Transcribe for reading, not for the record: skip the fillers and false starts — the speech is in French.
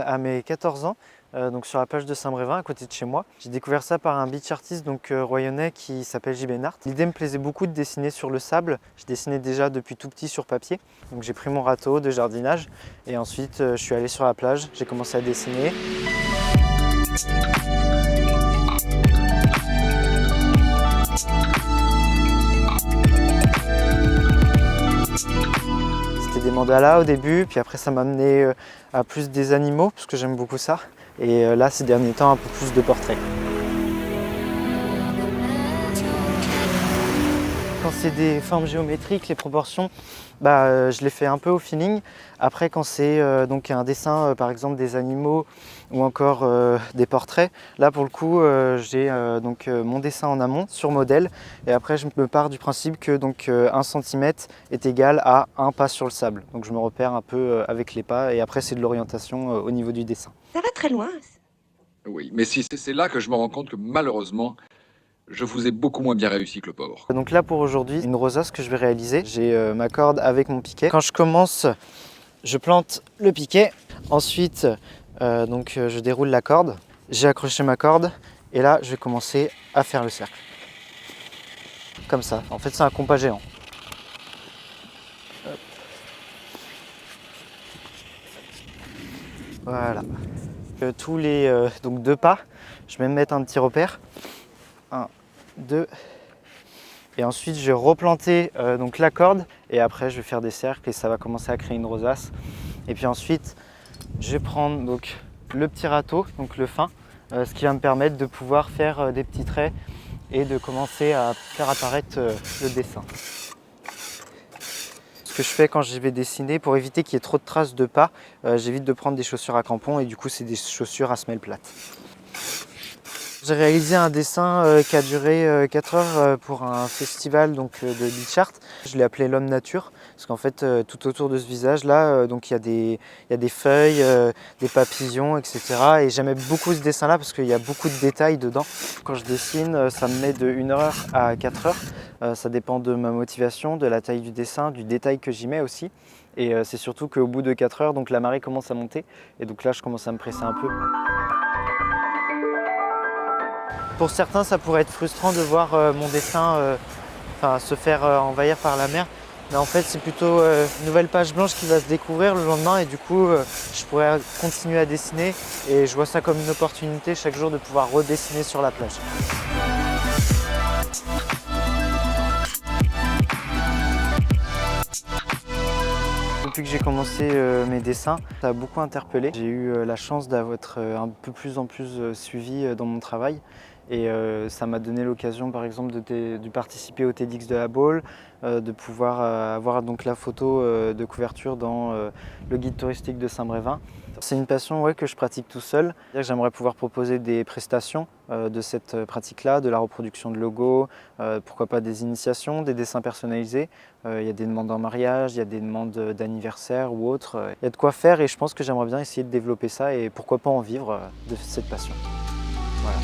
à mes 14 ans, donc sur la plage de Saint-Brévin, à côté de chez moi. J'ai découvert ça par un beach artist royonnais qui s'appelle JB Nart. L'idée me plaisait beaucoup de dessiner sur le sable. Je dessinais déjà depuis tout petit sur papier. Donc j'ai pris mon râteau de jardinage et ensuite je suis allé sur la plage, j'ai commencé à dessiner. C'était des mandalas au début, puis après ça m'a amené à plus des animaux, parce que j'aime beaucoup ça. Et là, ces derniers temps, un peu plus de portraits. Quand c'est des formes géométriques, les proportions, je les fais un peu au feeling. Après, quand c'est donc un dessin, par exemple des animaux ou encore des portraits, là pour le coup, j'ai mon dessin en amont sur modèle. Et après, je me pars du principe que 1 cm est égal à un pas sur le sable. Donc je me repère un peu avec les pas et après, c'est de l'orientation au niveau du dessin. Ça va très loin. Oui, mais si c'est là que je me rends compte que malheureusement, je vous ai beaucoup moins bien réussi que le pauvre. Donc là pour aujourd'hui, une rosace que je vais réaliser. J'ai ma corde avec mon piquet. Quand je commence, je plante le piquet. Ensuite, je déroule la corde. J'ai accroché ma corde et là je vais commencer à faire le cercle. Comme ça. En fait c'est un compas géant. Hop. Voilà. Tous les 2 pas, je vais me mettre un petit repère. 1, 2. Et ensuite je vais replanter la corde et après je vais faire des cercles et ça va commencer à créer une rosace. Et puis ensuite je vais prendre le petit râteau, donc le fin, ce qui va me permettre de pouvoir faire des petits traits et de commencer à faire apparaître le dessin. Ce que je fais quand je vais dessiner, pour éviter qu'il y ait trop de traces de pas, j'évite de prendre des chaussures à crampons et du coup c'est des chaussures à semelle plate. J'ai réalisé un dessin qui a duré 4 heures pour un festival de beach art. Je l'ai appelé l'homme nature parce qu'en fait tout autour de ce visage là il y a des feuilles, des papillons, etc. Et j'aimais beaucoup ce dessin là parce qu'il y a beaucoup de détails dedans. Quand je dessine, ça me met de 1 heure à 4 heures. Ça dépend de ma motivation, de la taille du dessin, du détail que j'y mets aussi. Et c'est surtout qu'au bout de 4 heures, la marée commence à monter et donc là je commence à me presser un peu. Pour certains, ça pourrait être frustrant de voir mon dessin se faire envahir par la mer. Mais en fait, c'est plutôt une nouvelle page blanche qui va se découvrir le lendemain et du coup, je pourrais continuer à dessiner et je vois ça comme une opportunité chaque jour de pouvoir redessiner sur la plage. Depuis que j'ai commencé mes dessins, ça a beaucoup interpellé. J'ai eu la chance d'être un peu plus en plus suivi dans mon travail. Et ça m'a donné l'occasion par exemple de participer au TEDx de la Baule, de pouvoir avoir la photo de couverture dans le guide touristique de Saint-Brévin. C'est une passion que je pratique tout seul. J'aimerais pouvoir proposer des prestations de cette pratique-là, de la reproduction de logos, pourquoi pas des initiations, des dessins personnalisés. Il y a des demandes en mariage, il y a des demandes d'anniversaire ou autres. Il y a de quoi faire et je pense que j'aimerais bien essayer de développer ça et pourquoi pas en vivre de cette passion. Voilà.